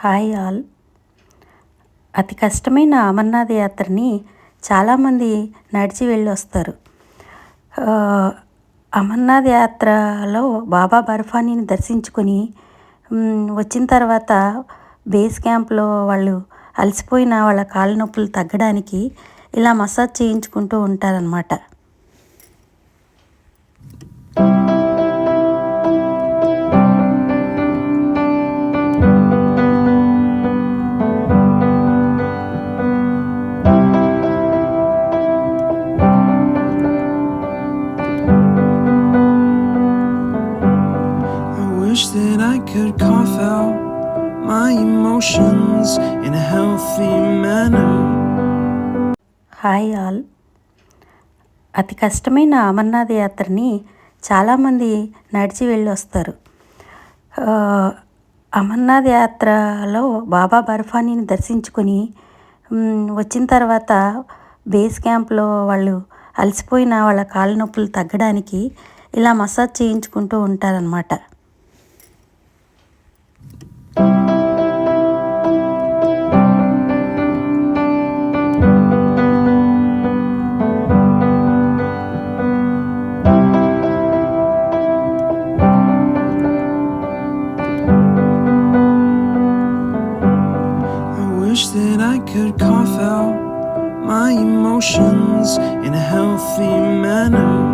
Hi all. అతి కష్టమైన అమర్నాథ్ యాత్రని చాలామంది నడిచి వెళ్ళొస్తారు. అమర్నాథ్ యాత్రలో బాబా బర్ఫానీని దర్శించుకొని వచ్చిన తర్వాత బేస్ క్యాంప్లో వాళ్ళు అలసిపోయిన వాళ్ళ కాళ్ళ నొప్పులు తగ్గడానికి ఇలా మసాజ్ చేయించుకుంటూ ఉంటారనమాట. Wish that I could cough out my emotions in a healthy manner. Hi all. అతి కష్టమైన అమర్నాథ్ యాత్రని చాలామంది నడిచి వెళ్ళొస్తారు. అమర్నాథ్ యాత్రలో బాబా బర్ఫానీని దర్శించుకొని వచ్చిన తర్వాత బేస్ క్యాంప్లో వాళ్ళు అలసిపోయిన వాళ్ళ కాళ్ళ నొప్పులు తగ్గడానికి ఇలా మసాజ్ చేయించుకుంటూ ఉంటారనమాట. Wish that I could cough out my emotions in a healthy manner.